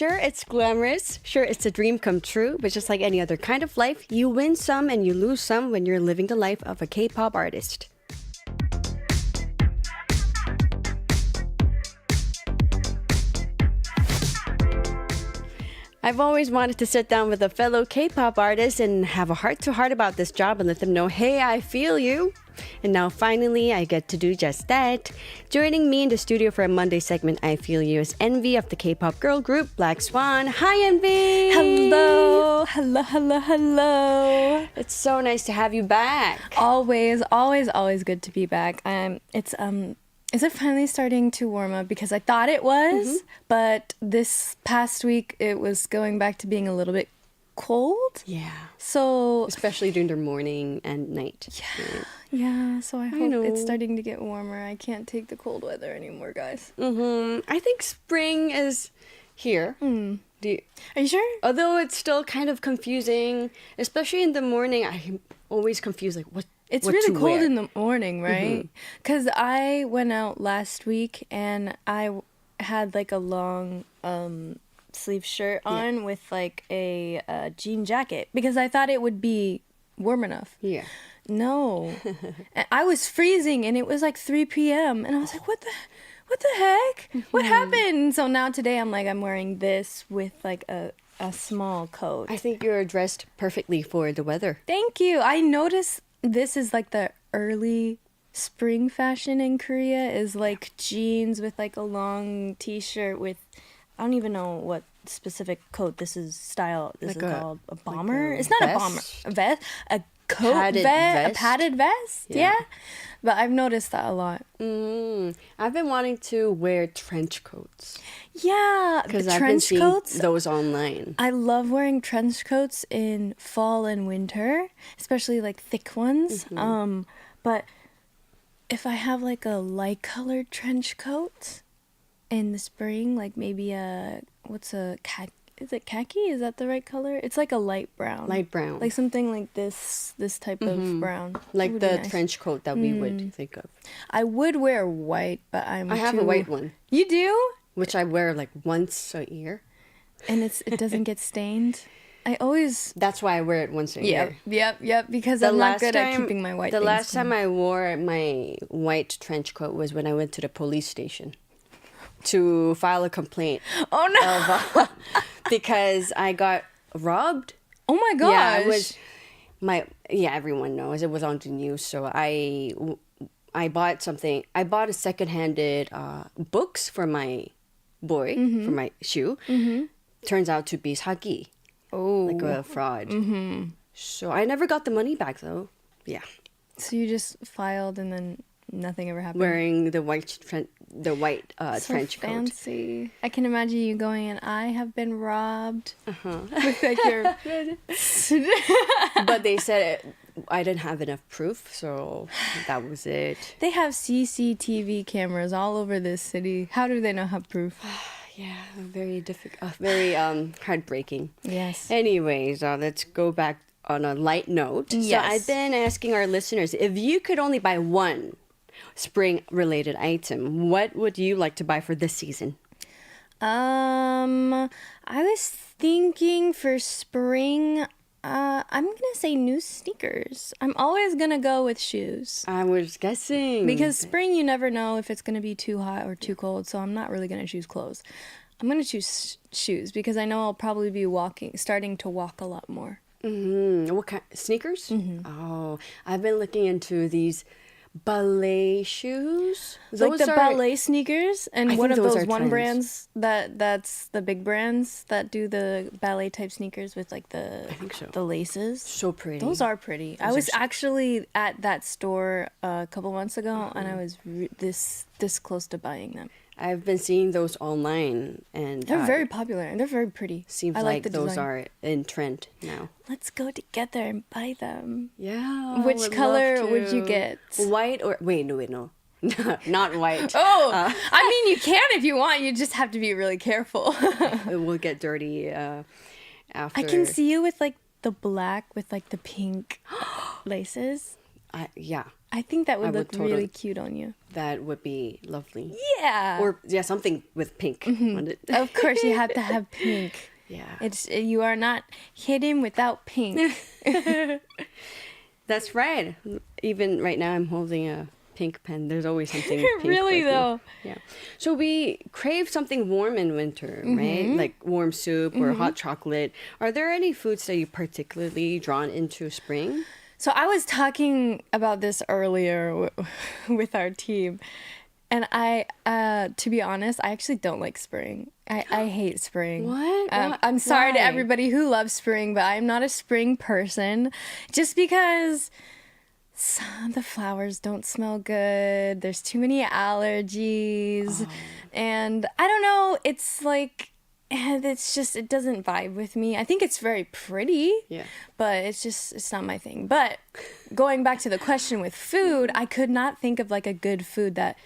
Sure, it's glamorous. Sure, it's a dream come true. But just like any other kind of life, you win some and you lose some when you're living the life of a K-pop artist. I've always wanted to sit down with a fellow K-pop artist and have a heart-to-heart about this job and let them know, hey, I feel you. And now finally, I get to do just that. Joining me in the studio for a Monday segment, I Feel You, is NVee of the K-pop girl group BLACKSWAN. Hi, NVee! Hello! Hello! It's so nice to have you back. Always good to be back. Is it finally starting to warm up? Because I thought it was, but this past week it was going back to being a little bit cold. Yeah. So especially during the morning and night. Yeah. So I hope it's starting to get warmer. I can't take the cold weather anymore, guys. I think spring is here. Are you sure? Although it's still kind of confusing, especially in the morning. I'm always confused, like what. It's really cold in the morning, right? Because I went out last week and I had like a long sleeve shirt on with like a jean jacket because I thought it would be warm enough. Yeah. No. And I was freezing and it was like 3 p.m. and I was like, what the heck? What happened? So now today I'm wearing this with like a small coat. I think you're dressed perfectly for the weather. Thank you. I noticed this is like the early spring fashion in Korea is like jeans with like a long t-shirt with, I don't even know what specific coat this is style. This like is called a bomber. Like it's not a bomber. A vest. A coat padded vest. A padded vest. Yeah. But I've noticed that a lot. I've been wanting to wear trench coats. Yeah, because I've been seeing those online. I love wearing trench coats in fall and winter, especially like thick ones. But if I have like a light colored trench coat in the spring, like maybe is it khaki? Is that the right color? It's like a light brown. Light brown. Like something like this type of brown. Like the trench coat that we would think of. I would wear white, but I have a white one. You do? Which I wear like once a year. And it doesn't get stained? That's why I wear it once a year. Yep, because I'm not good at keeping my white things. The last time I wore my white trench coat was when I went to the police station to file a complaint. Oh no! Because I got robbed. Oh my gosh! Yeah, it was everyone knows it was on the news. So I bought something. I bought a second-handed books for my boy for my shoe. Turns out to be sagi. Oh, like a fraud. So I never got the money back though. Yeah. So you just filed and then nothing ever happened. Wearing the white trench coat. Fancy. I can imagine you going and I have been robbed. With like your. But they said I didn't have enough proof, so that was it. They have CCTV cameras all over this city. How do they not have proof? Yeah, very difficult, very heartbreaking. Yes. Anyways, let's go back on a light note. Yes. So I've been asking our listeners, if you could only buy one spring-related item, what would you like to buy for this season? I was thinking for spring, I'm going to say new sneakers. I'm always going to go with shoes. I was guessing. Because spring, you never know if it's going to be too hot or too cold, so I'm not really going to choose clothes. I'm going to choose shoes because I know I'll probably be starting to walk a lot more. What kind? Sneakers? Oh, I've been looking into these ballet shoes. Like the ballet sneakers, and one of those one brands that's the big brands that do the ballet type sneakers with like the laces. So pretty. Those are pretty. I was actually at that store a couple months ago, and I was this close to buying them. I've been seeing those online, and they're very popular and they're very pretty. Seems like those are in trend now. Let's go together and buy them. Yeah. Which color would you get? White or no. Not white. Oh, I mean, you can if you want. You just have to be really careful. It will get dirty after. I can see you with like the black with like the pink laces. Yeah. I think that would I would look totally- really cute on you. That would be lovely. Yeah. Or something with pink on it. Of course, you have to have pink. Yeah. You are not hidden without pink. That's right. Even right now, I'm holding a pink pen. There's always something pink. Really, with me. though. Yeah. So we crave something warm in winter, right? Like warm soup or hot chocolate. Are there any foods that you particularly drawn into spring? So I was talking about this earlier with our team. And to be honest, I actually don't like spring. I hate spring. What? I'm sorry to Why? everybody who loves spring, but I'm not a spring person. Just because the flowers don't smell good. There's too many allergies. And I don't know. It's like, it's just, it doesn't vibe with me. I think it's very pretty. Yeah. But it's not my thing. But going back to the question with food, I could not think of like a good food that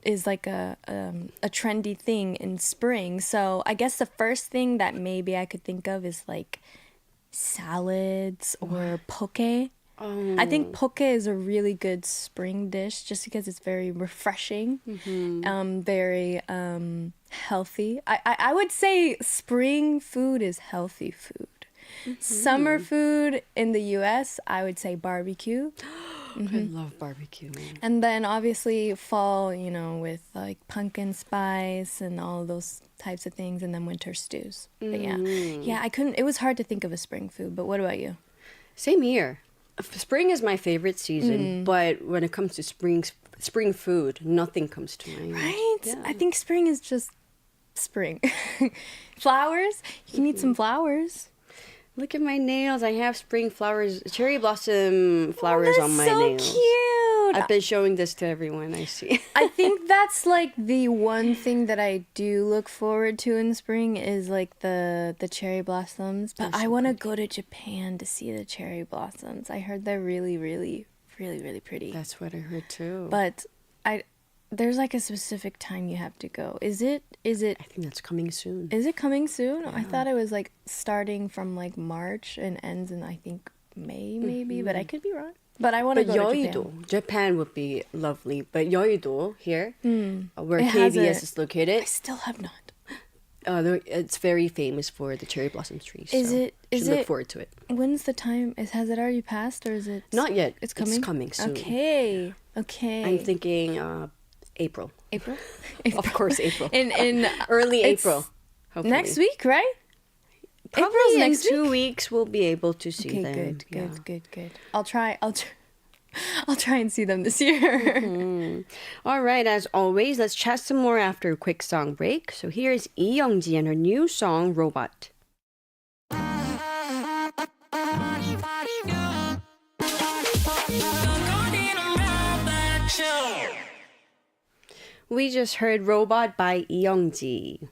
is like a trendy thing in spring. So I guess the first thing that maybe I could think of is like salads or poke. I think poke is a really good spring dish just because it's very refreshing, very healthy. I would say spring food is healthy food. Summer food in the US, I would say barbecue. I love barbecue. And then obviously fall, with like pumpkin spice and all of those types of things, and then winter stews. But yeah, it was hard to think of a spring food. But what about you? Same here. Spring is my favorite season, but when it comes to spring food, nothing comes to mind. Right? Yeah. I think spring is just spring. Flowers? You can eat some flowers. Look at my nails. I have spring flowers, cherry blossom flowers on my nails. That's so cute. I've been showing this to everyone I see. I think that's like the one thing that I do look forward to in spring is like the cherry blossoms. But I want to go to Japan to see the cherry blossoms. I heard they're really, really, really, really pretty. That's what I heard too. But there's like a specific time you have to go. Is it? I think that's coming soon. Is it coming soon? Yeah. I thought it was like starting from like March and ends in I think May maybe, but I could be wrong. But I want to go to Japan. Japan would be lovely. But Yeouido here, where It KBS is located, I still have not. it's very famous for the cherry blossom trees. Is so it? should look forward to it. When's the time? Has it already passed or is it? Not yet. It's coming. It's coming soon. Okay. I'm thinking April. April. Of course, April. in early it's April. Hopefully. Next week, right? Probably April's in next 2 week? weeks we'll be able to see Okay, them. good. I'll try and see them this year. All right, as always, let's chat some more after a quick song break. So here is Lee Young-ji and her new song, Robot. We just heard Robot by Lee Young-ji.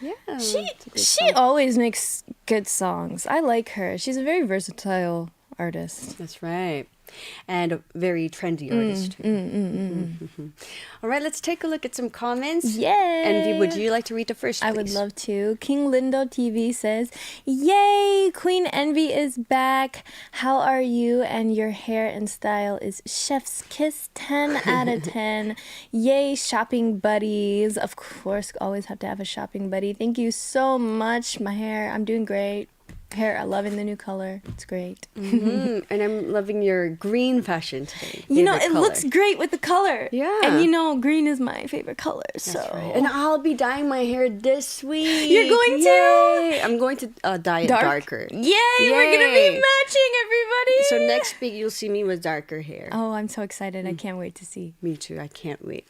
Yeah. She always makes good songs. I like her. She's a very versatile artist. That's right. And a very trendy artist, too. All right, let's take a look at some comments. Yay! Envee, would you like to read the first, please? I would love to. King Lindo TV says, "Yay! Queen Envee is back. How are you? And your hair and style is chef's kiss. 10 out of 10. Yay, shopping buddies. Of course, always have to have a shopping buddy. Thank you so much. My hair, I'm doing great. Hair, I'm loving the new color. It's great. And I'm loving your green fashion today. You know, Favorite it color. looks great with the color. Yeah. And you know, green is my favorite color. So. Right. And I'll be dyeing my hair this week. You're going to? Yay! I'm going to dye it darker. Yay! We're going to be Yay. matching, everybody. So next week you'll see me with darker hair. Oh, I'm so excited. I can't wait to see. Me too. I can't wait.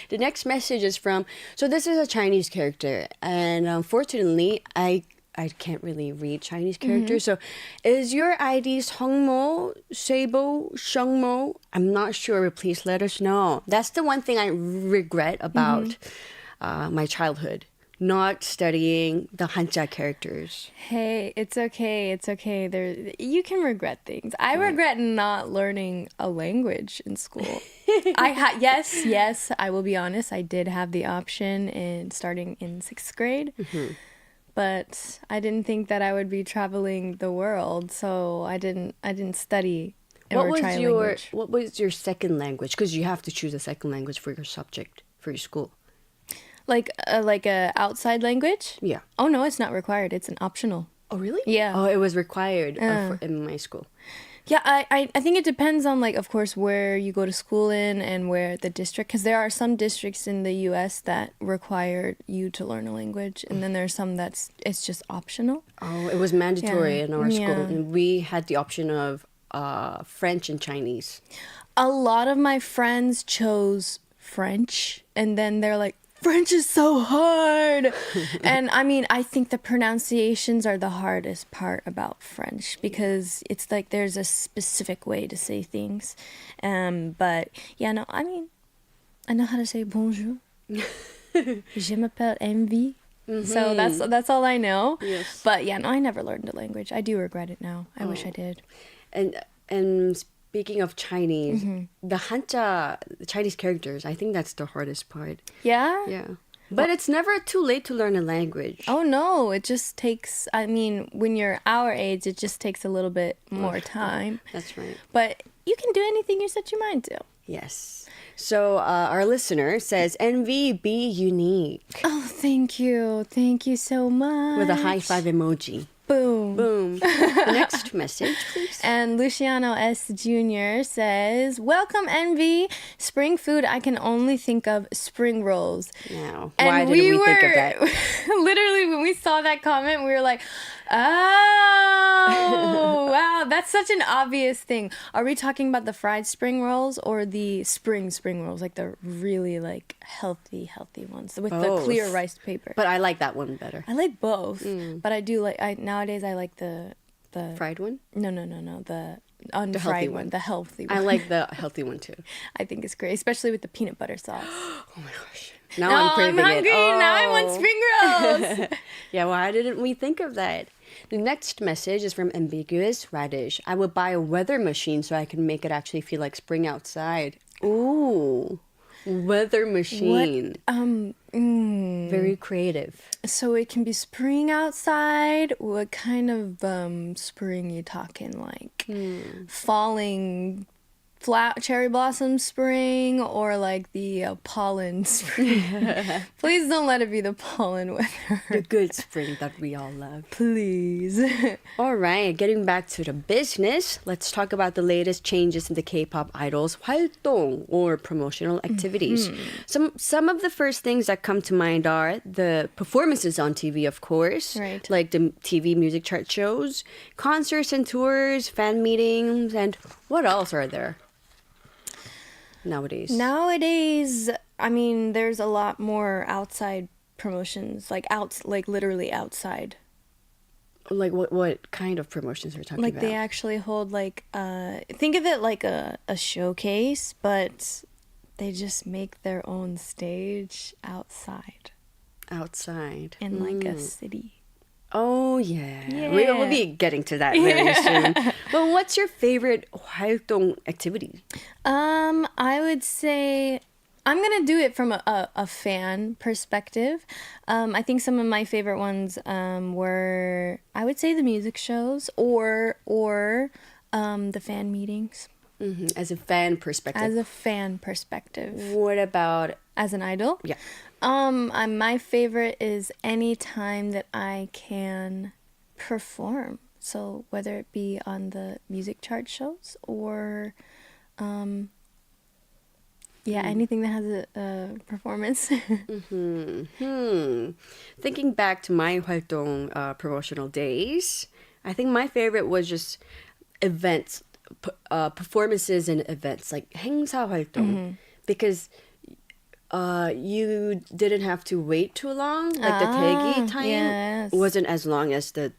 The next message is from... So this is a Chinese character. And unfortunately, I can't really read Chinese characters. So is your ID Songmo, Seibo, Shengmo? I'm not sure. Please let us know. That's the one thing I regret about my childhood. Not studying the Hanja characters. Hey, it's okay. It's okay. You can regret things. I regret not learning a language in school. Yes, I will be honest. I did have the option in starting in 6th grade. But I didn't think that I would be traveling the world, so I didn't study or try a language. What was your second language? Because you have to choose a second language for your subject for your school. Like a outside language? Yeah. Oh no, it's not required. It's an optional. Oh really? Yeah. Oh, it was required in my school. Yeah, I think it depends on, like, of course, where you go to school in and where the district, because there are some districts in the U.S. that require you to learn a language, and then there's some it's just optional. Oh, it was mandatory in our school, Yeah. and we had the option of French and Chinese. A lot of my friends chose French, and then they're like, French is so hard. And I mean, I think the pronunciations are the hardest part about French, because it's like there's a specific way to say things. But yeah, no, I mean, I know how to say bonjour. Je m'appelle NVee. So that's all I know. Yes. But yeah, no, I never learned a language. I do regret it now. I wish I did. And speaking of Chinese, the Hanja, the Chinese characters, I think that's the hardest part. Yeah? Yeah. But it's never too late to learn a language. Oh no, it just takes, I mean, when you're our age, it just takes a little bit more time. That's right. But you can do anything you set your mind to. Yes. So our listener says, NVee, be unique. Oh, thank you. Thank you so much. With a high five emoji. Boom. Boom. Next message, please. And Luciano S. Jr. says, welcome, NVee. Spring food, I can only think of spring rolls. Now, And why didn't we think of that? Literally, when we saw that comment, we were like, oh, wow, that's such an obvious thing. Are we talking about the fried spring rolls or the spring rolls, like the really like healthy ones with the Both. clear rice paper? But I like that one better. I like both, but I do like, nowadays I like the Fried one? No, the unfried one, the healthy one. I like the healthy one too. I think it's great, especially with the peanut butter sauce. Oh my gosh. Now I'm craving I'm hungry. it. Oh. Now I want spring rolls. Yeah, why didn't we think of that? The next message is from Ambiguous Radish. I would buy a weather machine so I can make it actually feel like spring outside. Ooh. Weather machine. Very creative. So it can be spring outside. What kind of spring you talking? Like falling cherry blossom spring, or like the pollen spring? Please don't let it be the pollen weather. The good spring that we all love. Please. All right, getting back to the business, let's talk about the latest changes in the K-pop idols' 활동, or promotional activities. Some of the first things that come to mind are the performances on TV, of course, Right. like the TV music chart shows, concerts and tours, fan meetings, and what else are there nowadays? Nowadays, I mean, there's a lot more outside promotions, like literally outside. Like what kind of promotions are we talking Like about? they actually hold like think of it like a showcase, but they just make their own stage outside Outside. in like a city. Oh, yeah. Yeah. We'll be getting to that very soon. But what's your favorite 활동 activity? I would say I'm gonna do it from a fan perspective. I think some of my favorite ones were, I would say, the music shows or the fan meetings. As a fan perspective. As a fan perspective. What about... As an idol? Yeah. My favorite is any time that I can perform. So whether it be on the music chart shows or, anything that has a performance. Thinking back to my 활동 promotional days, I think my favorite was just events, performances and events, like 행사 활동. Because... you didn't have to wait too long. Like the 대기 time wasn't as long as the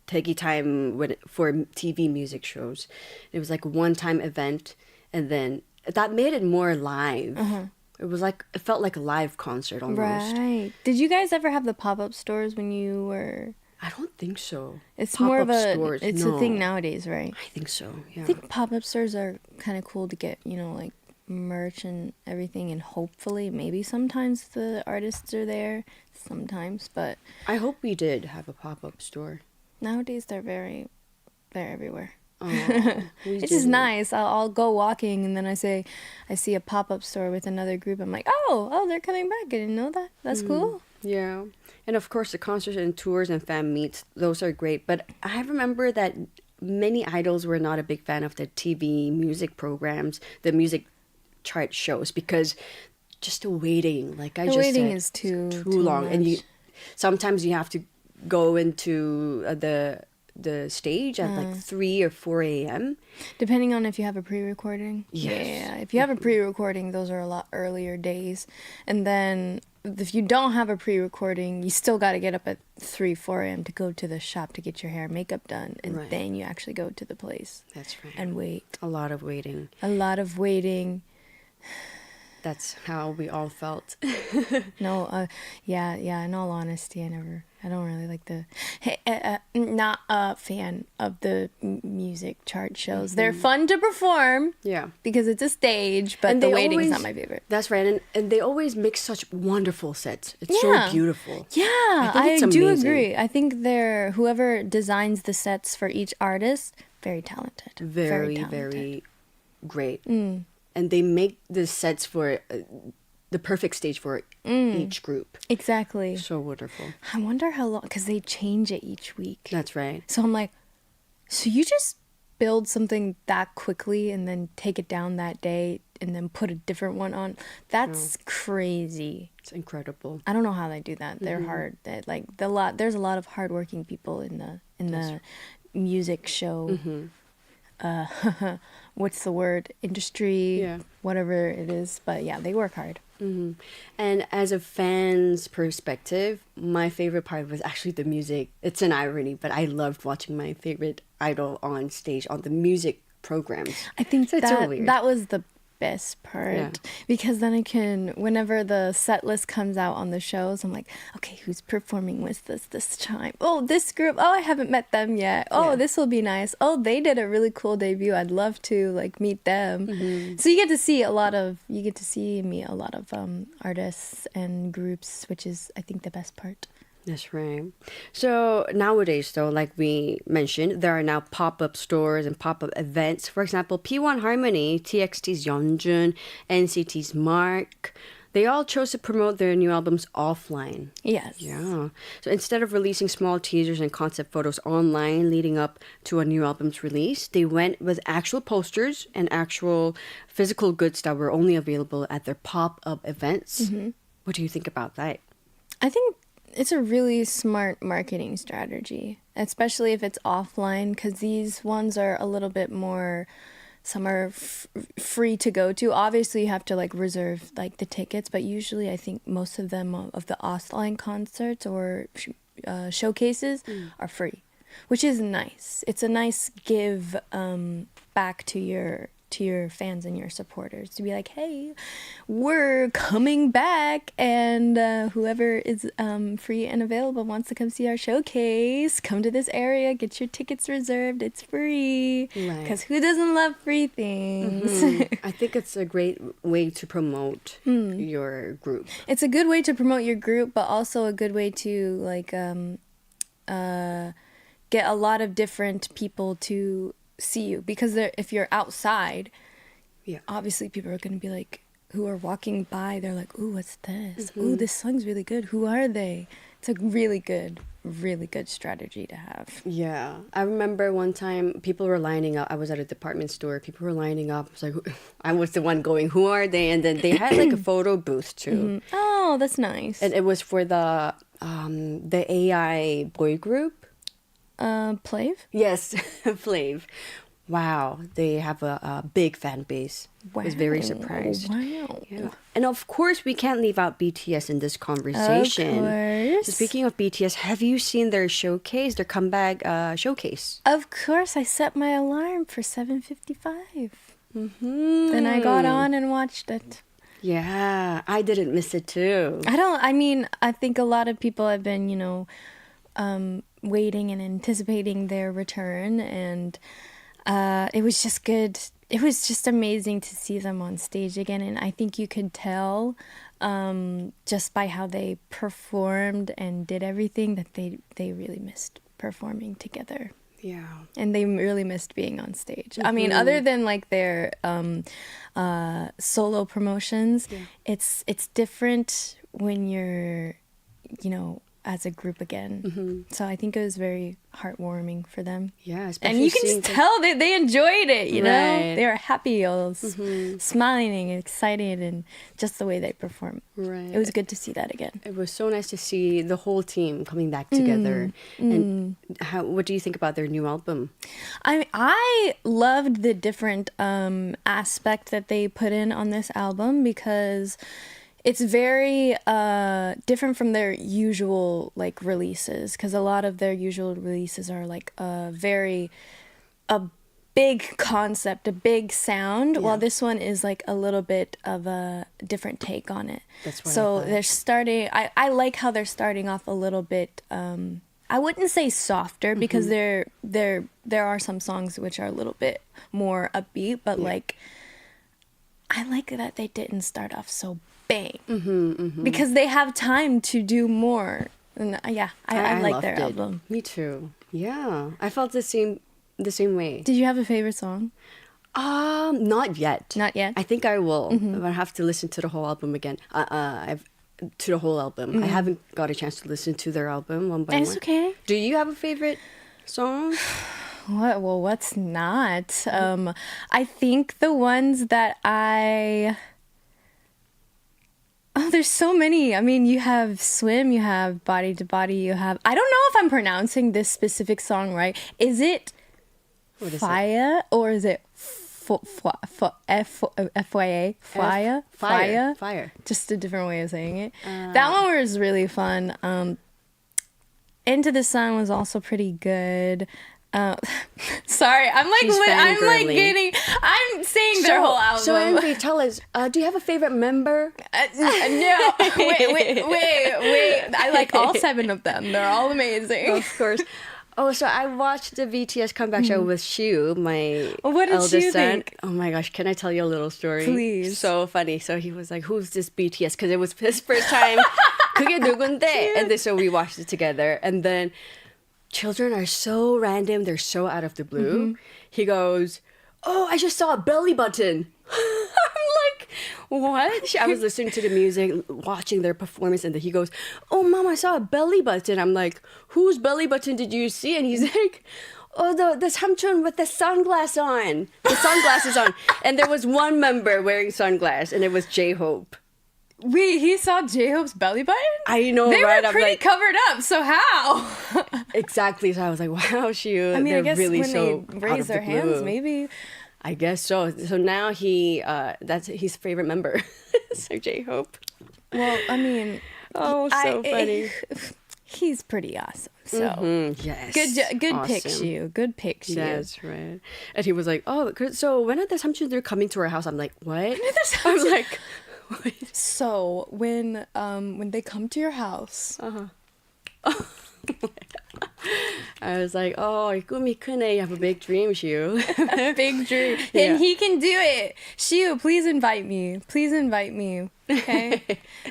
대기 time for TV music shows. It was like a one-time event, and then that made it more live. It felt like a live concert almost. Right. Did you guys ever have the pop-up stores when you were... I don't think so. It's more of a... stores, It's no. a thing nowadays, right? I think so, yeah. I think pop-up stores are kind of cool to get, like merch and everything, and hopefully maybe sometimes the artists are there, sometimes, but I hope we did have a pop-up store. nowadays they're everywhere. It's just nice. I'll go walking and then I see a pop-up store with another group. I'm like, oh, they're coming back. I didn't know that. That's cool. Yeah. And of course, the concerts and tours and fan meets, those are great. But I remember that many idols were not a big fan of the TV music programs, the music chart shows, because just the waiting, like I the just waiting said, is too long. much. And sometimes you have to go into the stage at like 3 or 4 a.m. Depending on if you have a pre-recording. Yes. Yeah, if you have a pre-recording, those are a lot earlier days. And then if you don't have a pre-recording, you still got to get up at 3, 4 a.m. to go to the shop to get your hair and makeup done. And then you actually go to the place. That's right. And wait. A lot of waiting. A lot of waiting. That's how we all felt. No, yeah, in all honesty, I don't really like not a fan of the music chart shows. They're fun to perform. Yeah. Because it's a stage, but the waiting's not my favorite. That's right. And they always make such wonderful sets. It's so beautiful. Yeah, I do agree. I think whoever designs the sets for each artist, very talented. Very great. And they make the sets for the perfect stage for each group. Exactly. So wonderful. I wonder how long, because they change it each week. That's right. So I'm like, so you just build something that quickly and then take it down that day and then put a different one on? That's crazy. It's incredible. I don't know how they do that. They're hard. There's a lot of hardworking people in the music show. What's the word? Industry, whatever it is. But yeah, they work hard. And as a fan's perspective, my favorite part was actually the music. It's an irony, but I loved watching my favorite idol on stage on the music programs. I think that was the best part, because then I can, whenever the set list comes out on the shows, I'm like, okay, who's performing with us this time? Oh, this group. Oh, I haven't met them yet. Oh, this will be nice. Oh, they did a really cool debut. I'd love to meet them. So you get to see meet a lot of artists and groups, which is, I think, the best part. That's right. So nowadays, though, like we mentioned, there are now pop-up stores and pop-up events. For example, P1 Harmony, TXT's Yeonjun, NCT's Mark. They all chose to promote their new albums offline. Yes. Yeah. So instead of releasing small teasers and concept photos online leading up to a new album's release, they went with actual posters and actual physical goods that were only available at their pop-up events. What do you think about that? I think it's a really smart marketing strategy, especially if it's offline, because these ones are a little bit more, some are free to go to. Obviously, you have to reserve the tickets, but usually I think most of them, of the offline concerts or showcases, are free, which is nice. It's a nice give back to your fans and your supporters, to be like, hey, we're coming back, and whoever is free and available wants to come see our showcase, come to this area, get your tickets reserved, it's free, because who doesn't love free things? I think it's a great way to promote your group. It's a good way to promote your group, but also a good way to get a lot of different people to see you, because if you're outside, obviously people are going to be who are walking by, they're like, ooh, what's this? Ooh, this song's really good. Who are they? It's a really good strategy to have. Yeah. I remember one time people were lining up. I was at a department store. People were lining up. It's I was the one going, who are they? And then they had a photo booth too. Oh, that's nice. And it was for the AI boy group. Flav? Yes, Flav. Wow, they have a big fan base. Wow. I was very surprised. Wow. Yeah. And of course, we can't leave out BTS in this conversation. Of course. So speaking of BTS, have you seen their showcase, their comeback showcase? Of course, I set my alarm for 7:55. Then I got on and watched it. Yeah, I didn't miss it too. I think a lot of people have been, waiting and anticipating their return, and it was just good. It was just amazing to see them on stage again, and I think you could tell just by how they performed and did everything that they really missed performing together. Yeah. And they really missed being on stage. I mean, other than like their solo promotions, it's different when you're, you know, as a group again. So I think it was very heartwarming for them. Yeah, and you can just tell that they enjoyed it, you know? They were happy, all smiling and excited, and just the way they performed. Right. It was good to see that again. It was so nice to see the whole team coming back together. And what do you think about their new album? I loved the different aspect that they put in on this album, because it's very different from their usual like releases, because a lot of their usual releases are like a big concept, a big sound, while this one is like a little bit of a different take on it. That's what so they're starting. I like how they're starting off a little bit. I wouldn't say softer, because there are some songs which are a little bit more upbeat, but like I like that they didn't start off so bang, because they have time to do more. And I like their album. Me too. Yeah, I felt the same way. Did you have a favorite song? Not yet. Not yet. I think I will. I have to listen to the whole album again. I haven't got a chance to listen to their album one by one. It's okay. Do you have a favorite song? What? Well, what's not? I think the ones that there's so many. I mean, you have Swim, you have Body to Body, you have... I don't know if I'm pronouncing this specific song right. Is it Fire or is it FYA? Fire. Just a different way of saying it. That one was really fun. Into the Sun was also pretty good. Sorry, I'm saying their whole album. So NVee, tell us, do you have a favorite member? No, wait. I like all 7 of them. They're all amazing. Of course. Oh, so I watched the BTS comeback show with Shu, my what eldest did Shu son. think? Oh my gosh, can I tell you a little story? Please. So funny. So he was like, "Who's this BTS?" Because it was his first time. 그게 누군데? And then so we watched it together, and then. Children are so random. They're so out of the blue. He goes, "Oh, I just saw a belly button." I'm like, "What?" I was listening to the music, watching their performance, and then he goes, "Oh, Mom, I saw a belly button." I'm like, "Whose belly button did you see?" And he's like, "Oh, the samchun with the sunglasses on." And there was one member wearing sunglasses, and it was J-Hope. Wait, he saw J-Hope's belly button? I know, they right? They were pretty covered up, so how? Exactly. So I was like, wow, Shu. I mean, they're I guess really when so they raise their hands, maybe. I guess so. So now that's his favorite member, so J-Hope. Well, I mean, so funny. He's pretty awesome. So yes, good awesome. pick, Shu. Good pick, Shu. That's right. And he was like, "Oh, so when are the samchun they're coming to our house?" I'm like, "What?" I'm like. So when they come to your house, I was like, "Oh, 꿈이 크네. You have a big dream, Shu." Big dream, and he can do it. Shu, please invite me. Okay,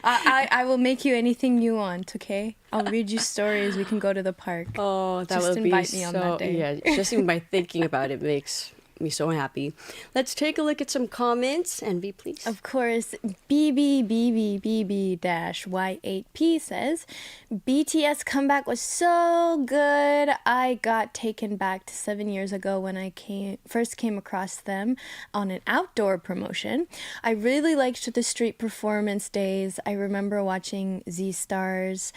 I will make you anything you want. Okay, I'll read you stories. We can go to the park. Oh, that just would invite be me on that day. Yeah, just even by thinking about it makes me so happy. Let's take a look at some comments. NVee, please. Of course, BBBBBB-Y8P says, BTS comeback was so good. I got taken back to 7 years ago when I first came across them on an outdoor promotion. I really liked the street performance days. I remember watching Z-Stars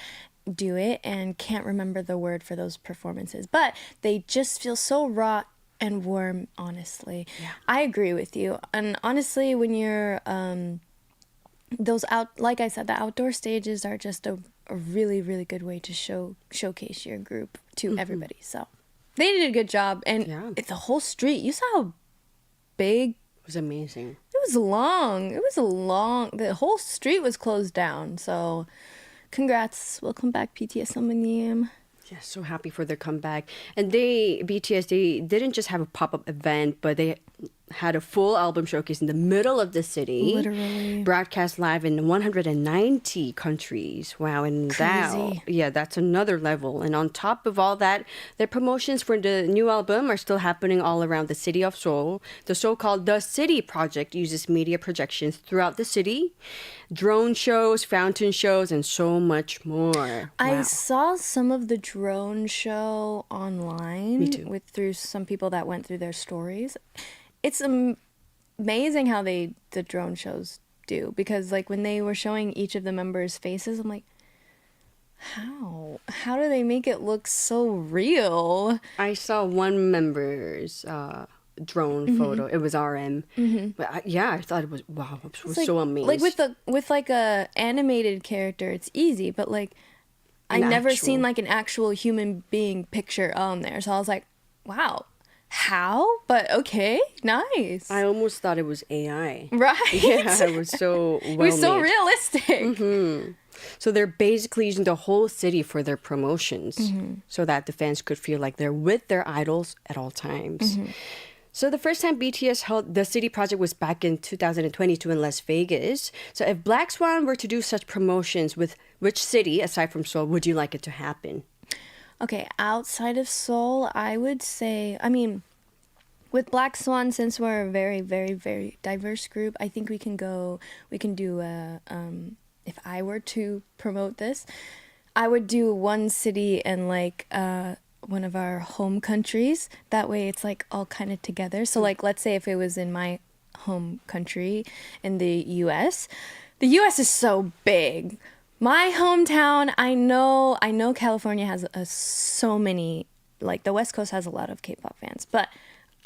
do it and can't remember the word for those performances, but they just feel so raw and warm, honestly. Yeah. I agree with you. And honestly, when you're like I said, the outdoor stages are just a really, really good way to showcase your group to everybody. So they did a good job. And the whole street, you saw how big. It was amazing. It was long. The whole street was closed down. So congrats. Welcome back, BTS Summonim. Yeah, so happy for their comeback. And BTS, they didn't just have a pop-up event, but they had a full album showcase in the middle of the city. Literally. Broadcast live in 190 countries. Wow. And that's another level. And on top of all that, their promotions for the new album are still happening all around the city of Seoul. The so-called The City Project uses media projections throughout the city, drone shows, fountain shows, and so much more. Wow. I saw some of the drone show online. Me too. Through some people that went through their stories. It's amazing how the drone shows do, because like when they were showing each of the members' faces, I'm like, how do they make it look so real? I saw one member's drone photo. It was RM. But I thought it was wow. I was so amazed. Like with like a animated character, it's easy, but like I never seen like an actual human being picture on there. So I was like, wow. How? But okay, nice. I almost thought it was AI. Right? Yeah, it was so well It was so made. realistic. So they're basically using the whole city for their promotions so that the fans could feel like they're with their idols at all times. So the first time BTS held the City Project was back in 2022 in Las Vegas. So if BLACKSWAN were to do such promotions, with which city, aside from Seoul, would you like it to happen? Okay, outside of Seoul, I would say, I mean, with BLACKSWAN, since we're a very, very, very diverse group, I think we can do if I were to promote this, I would do one city in like one of our home countries. That way it's like all kind of together. So like, let's say if it was in my home country in the US is so big. My hometown, I know California has so many, like the West Coast has a lot of K-pop fans, but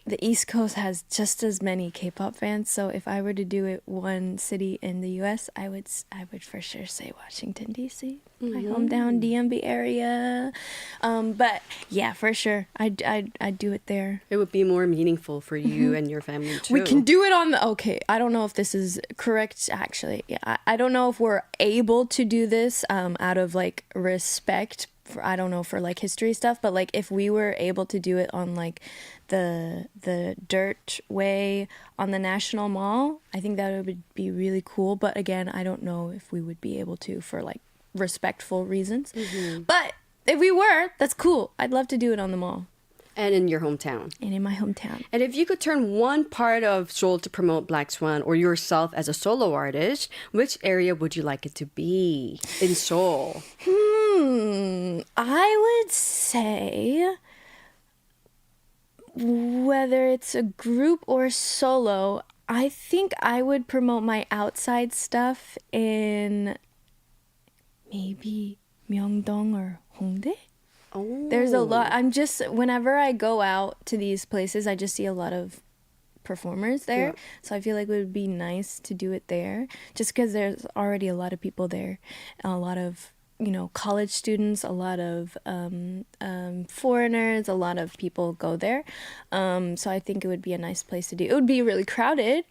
the East Coast has just as many K-pop fans. So if I were to do it one city in the US, I would for sure say Washington DC, my hometown DMV area. But yeah, for sure, I'd do it there. It would be more meaningful for you and your family too. We can do it on the, okay, I don't know if this is correct, actually. Yeah, I don't know if we're able to do this out of like respect for, I don't know, for like history stuff, but like if we were able to do it on like the dirt way on the National Mall, I think that would be really cool. But again, I don't know if we would be able to for like respectful reasons. But if we were, that's cool. I'd love to do it on the mall. And in your hometown. And in my hometown. And if you could turn one part of Seoul to promote BLACKSWAN or yourself as a solo artist, which area would you like it to be in Seoul? I would say whether it's a group or solo, I think I would promote my outside stuff in maybe Myeongdong or Hongdae. Oh. There's a lot. Whenever I go out to these places, I just see a lot of performers there. Yeah. So I feel like it would be nice to do it there just because there's already a lot of people there, a lot of, college students, a lot of foreigners, a lot of people go there. So I think it would be a nice place to do. It would be really crowded,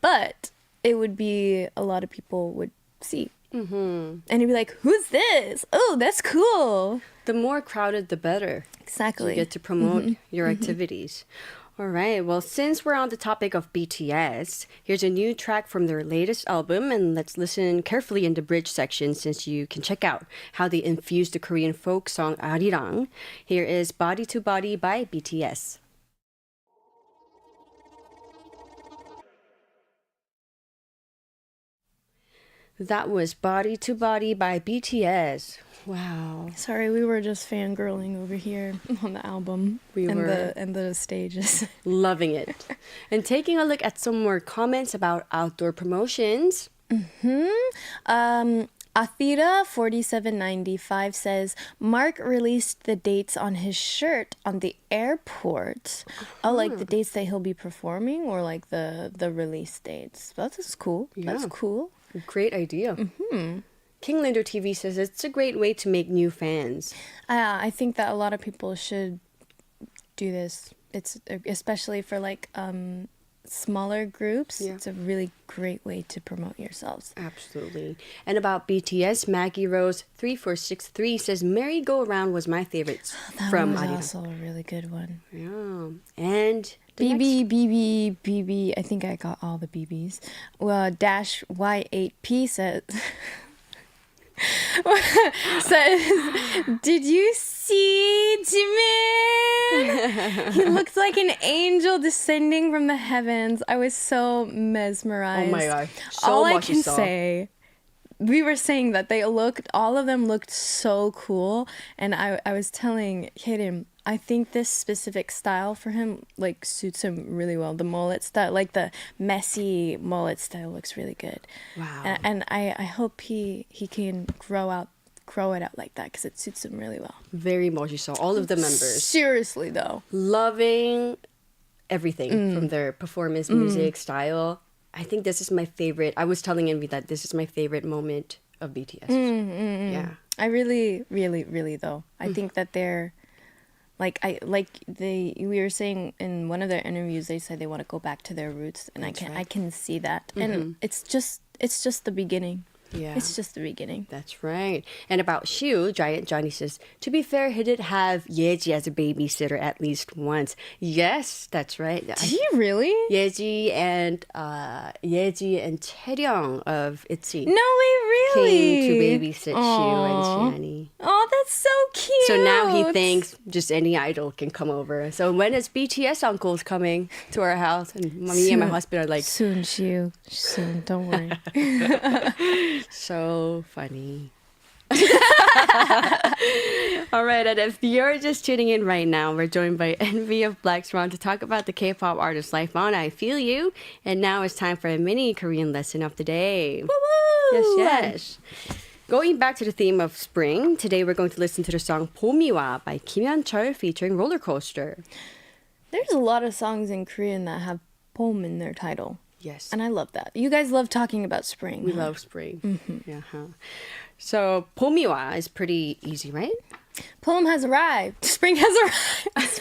but it would be a lot of people would see. And you'd be like, who's this? Oh, that's cool. The more crowded, the better. Exactly. You get to promote your activities. All right. Well, since we're on the topic of BTS, here's a new track from their latest album, and let's listen carefully in the bridge section since you can check out how they infused the Korean folk song Arirang. Here is Body to Body by BTS. That was Body to Body by BTS. Wow. Sorry, we were just fangirling over here on the album and the stages. Loving it. And taking a look at some more comments about outdoor promotions. Athira 4795 says Mark released the dates on his shirt on the airport. Oh, like the dates that he'll be performing, or like the release dates. That's cool. Yeah. That's cool. Great idea. King Linder TV says it's a great way to make new fans. I think that a lot of people should do this. It's especially for like smaller groups, it's a really great way to promote yourselves. Absolutely. And about BTS, Maggie Rose 3463 says Merry Go Round was my favorite from That was Arira. also a really good one. Yeah. And BB, I think I got all the BBs. Well, Dash Y8P says, did you see Jimin? He looked like an angel descending from the heavens. I was so mesmerized. Oh my god. So all I much can say, we were saying that all of them looked so cool. And I was telling Hyerim, I think this specific style for him like suits him really well. The mullet style, like the messy mullet style, looks really good. Wow. And I hope he can grow it out like that because it suits him really well. Very 멋있어. All of the members. Seriously though, Loving everything from their performance, music, style. I think this is my favorite. I was telling NVee that this is my favorite moment of BTS. Yeah. I really, really, really though. I think that they're we were saying in one of their interviews, they said they want to go back to their roots, and I can see that. And it's just the beginning. Yeah. It's just the beginning. That's right. And about Shu, Giant Johnny says, to be fair, he did have Yeji as a babysitter at least once. Yes, that's right. Did he really? Yeji and Chaeryeong of ITZY No way, really? came to babysit Shu and Shiani. Oh, that's so cute. So now he thinks just any idol can come over. So when is BTS uncles coming to our house? And me and my husband are like, soon, Shu. Soon, don't worry. so funny. All right, and if you're just tuning in right now, we're joined by NVee of BLACKSWAN to talk about the K-pop artist life on I Feel You. And now it's time for a mini Korean lesson of the day. Woo-woo! Yes. Going back to the theme of spring, today we're going to listen to the song 봄이와 by Kim Hyun-chul featuring Roller Coaster. There's a lot of songs in Korean that have 봄 in their title. Yes. And I love that. You guys love talking about spring. We love spring. Yeah. So 봄이와 is pretty easy, right? 봄 has arrived. Spring has arrived.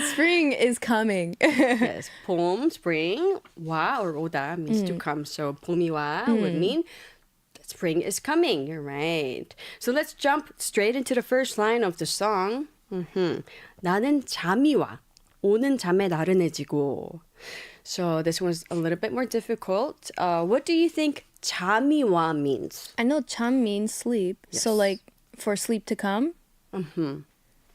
Spring is coming. Yes. 봄, spring, 와 or 오다 means to come. So 봄이와 would mean spring is coming. You're right. So let's jump straight into the first line of the song. 나는 잠이 와. 오는 잠에 나른해지고. So this one's a little bit more difficult. What do you think 잠이 와 means? I know 잠 means sleep. Yes. So like for sleep to come?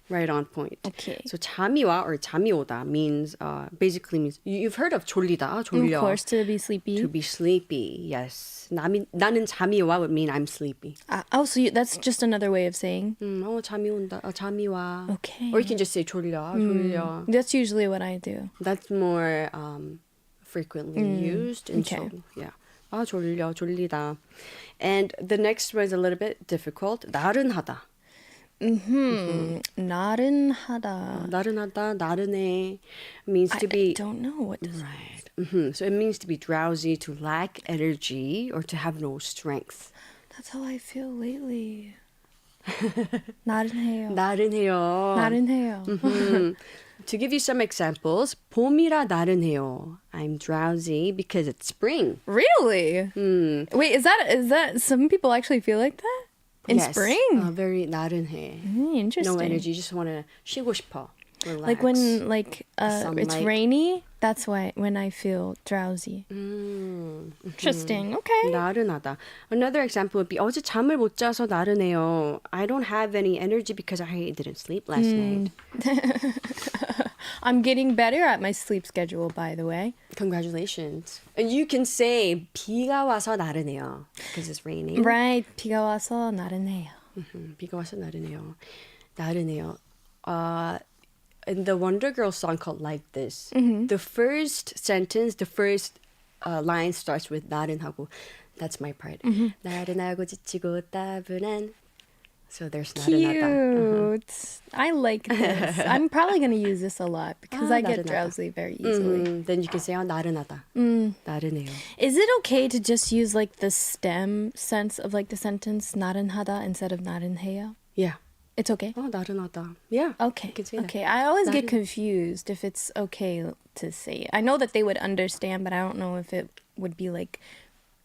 Right on point. Okay. So 잠이 와 or 잠이 오다 means basically means you've heard of 졸리다, 졸려. Of course, to be sleepy. To be sleepy. Yes. 나는 잠이 와 would mean I'm sleepy. So that's just another way of saying. 잠이 온다. 잠이 와. Okay. Or you can just say 졸려, 졸려. That's usually what I do. That's more frequently used. And Okay. so, yeah. 졸려, 졸리다. And the next one is a little bit difficult. 나른하다. 나른하다. 나른하다, 나른해 means to be... I don't know what does Right. So it means to be drowsy, to lack energy, or to have no strength. That's how I feel lately. 나른해요. 나른해요. 나른해요. To give you some examples, 봄이라 나른해요. I'm drowsy because it's spring. Really? Wait, is that some people actually feel like that? In Yes. spring? Very 나른해. Interesting. No energy, just want to 쉬고 싶어. Relax. Like when it's sunlight. rainy, that's when I feel drowsy. Interesting. Okay. 나른하다. Another example would be 어제 잠을 못 자서 나른해요. I don't have any energy because I didn't sleep last night. I'm getting better at my sleep schedule, by the way. Congratulations. And you can say 비가 와서 나른해요 because it's raining. Right. 비가 와서 나른해요. 비가 와서 나른해요. 나른해요. In the Wonder Girls song called Like This, the first sentence, the first line starts with 나른하고. That's my part. 나른하고 지치고 따분한. So there's 나른하다. Cute. I like this. I'm probably going to use this a lot because I get 나른하다. drowsy very easily. Then you can say 나른하다. 나른해요. Is it okay to just use like the stem sense of like the sentence 나른하다 instead of 나른해요? Yeah. It's okay. Oh, 나른하다. Yeah. Okay. You can say that. Okay. I always get 나른- confused if it's okay to say it. I know that they would understand, but I don't know if it would be like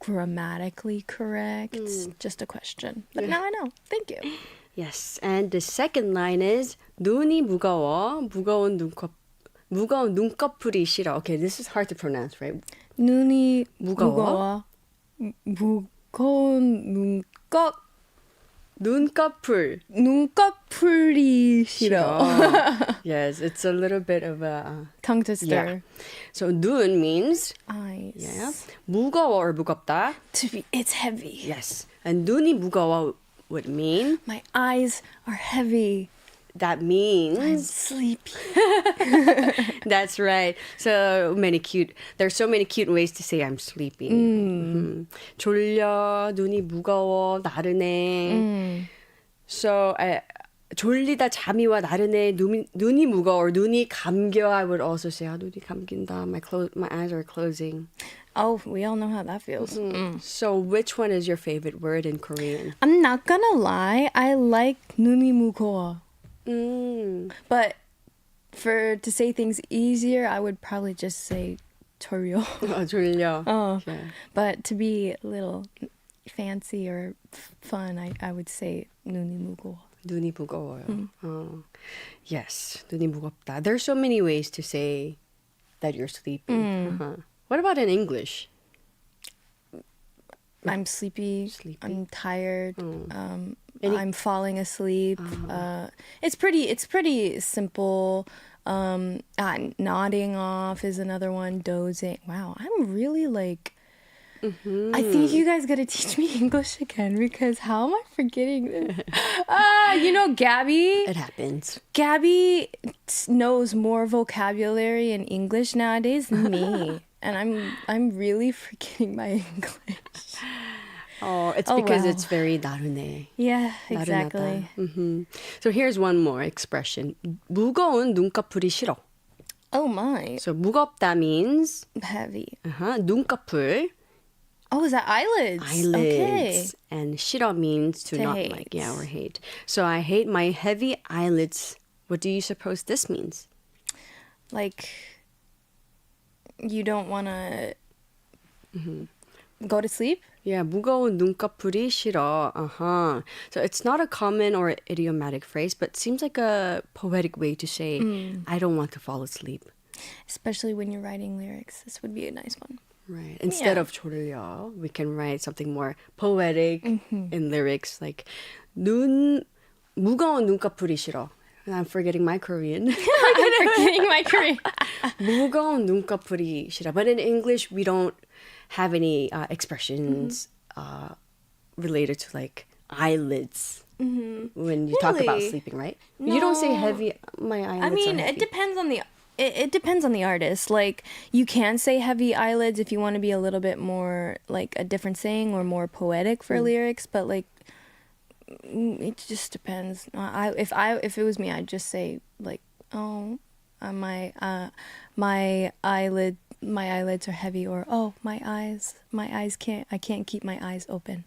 grammatically correct. Just a question. But now I know. Thank you. Yes. And the second line is 눈이 무거워. 무거운 눈꺼풀이 싫어. Okay, this is hard to pronounce, right? 눈이 무거워? 무거운 눈꺼풀이 싫어. Yes, it's a little bit of a Tongue twister. yeah. So 눈 means Eyes. yeah, 무거워 or 무겁다. It's heavy. Yes. And 눈이 무거워 would mean My eyes are heavy. that I'm means sleepy. that's right. There's so many cute ways to say I'm sleepy. 졸려, 눈이 무거워, 나른해. So 졸리다, 잠이 와, 나른해, 눈이 무거워, 눈이 감겨. I would also say, 눈이 감긴다. My eyes are closing. Oh, we all know how that feels. So which one is your favorite word in Korean? I'm not gonna lie. I like 눈이 무거워. But to say things easier, I would probably just say 졸려. 졸려. Yeah. But to be a little fancy or fun, I would say 눈이 무거워. 눈이 무거워요. Yes, 눈이 무겁다. There's so many ways to say that you're sleepy. What about in English? I'm sleepy. I'm tired. I'm falling asleep. It's pretty simple. Nodding off is another one. Dozing. Wow, I'm really like. I think you guys gotta teach me English again because how am I forgetting this? Gabby. It happens. Gabby knows more vocabulary in English nowadays than me, and I'm really forgetting my English. Oh, it's because wow. it's very 나른해. Yeah, 나른하다. exactly. So here's one more expression. 무거운 눈꺼풀이 싫어. Oh my. So 무겁다 means Heavy. 눈꺼풀. Oh, is that eyelids? Okay. And 싫어 means to not hate. like, or hate. So I hate my heavy eyelids. What do you suppose this means? Like, you don't want to go to sleep? Yeah, 무거운 눈꺼풀이 싫어. So it's not a common or idiomatic phrase, but seems like a poetic way to say, I don't want to fall asleep. Especially when you're writing lyrics. This would be a nice one. Right. Instead of 졸려, we can write something more poetic in lyrics, like 무거운 눈꺼풀이 싫어. And I'm forgetting my Korean. I'm forgetting my Korean. 무거운 눈꺼풀이 싫어. But in English, we don't have any expressions related to like eyelids when you talk about Really? sleeping, right? You don't say heavy. My eyelids. I mean, are heavy. it depends on the. It depends on the artist. Like, you can say heavy eyelids if you want to be a little bit more like a different saying or more poetic for lyrics. But like, it just depends. If it was me, I'd just say like, my eyelids are heavy, or my eyes I can't keep my eyes open.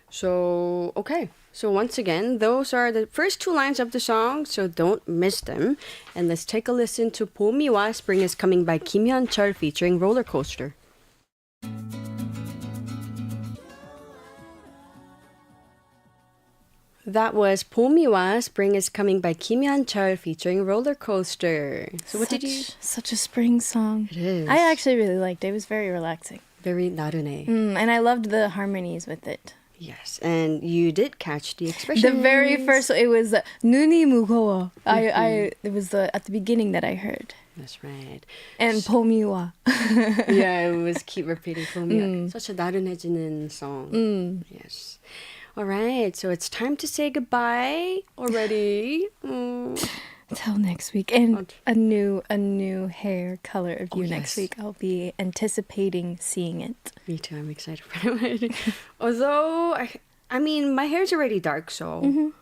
So, okay. So once again, those are the first two lines of the song, so don't miss them. And let's take a listen to 봄이와 Spring is Coming by 김현철 featuring Roller Coaster. That was 봄이와 Spring is Coming by 김현철 featuring Roller Coaster. So what did you... Such a spring song. It is. I actually really liked it. It was very relaxing. Very 나른해. And I loved the harmonies with it. Yes, and you did catch the expression. The very first, it was 눈이 무거워. It was at the beginning that I heard. That's right. And 봄이와. Yeah, it was keep repeating 봄이와. Such a 나른해지는 song. Yes. All right, so it's time to say goodbye already. Till next week. And a new hair color of you next yes. week. I'll be anticipating seeing it. Me too, I'm excited for it. Although, I mean, my hair's already dark, so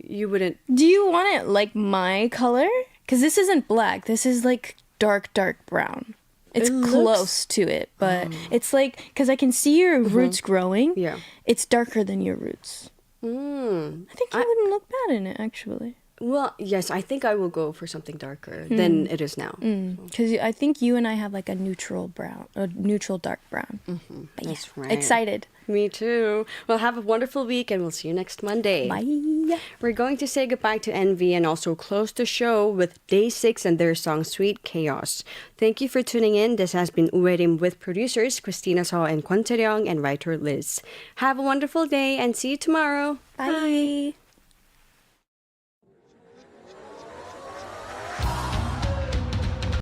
you wouldn't... Do you want it like my color? Because this isn't black. This is like dark brown. It's close to it, but it's like, because I can see your roots growing. Yeah. It's darker than your roots. I think you wouldn't look bad in it, actually. Well, yes, I think I will go for something darker than it is now. Because I think you and I have like a neutral brown, a neutral dark brown. But That's right. Excited. Me too. Well, have a wonderful week and we'll see you next Monday. Bye. We're going to say goodbye to NVee and also close the show with Day 6 and their song Sweet Chaos. Thank you for tuning in. This has been Hyerim with producers Christina Seo and Kwon Tae-ryung and writer Liz. Have a wonderful day and see you tomorrow. Bye.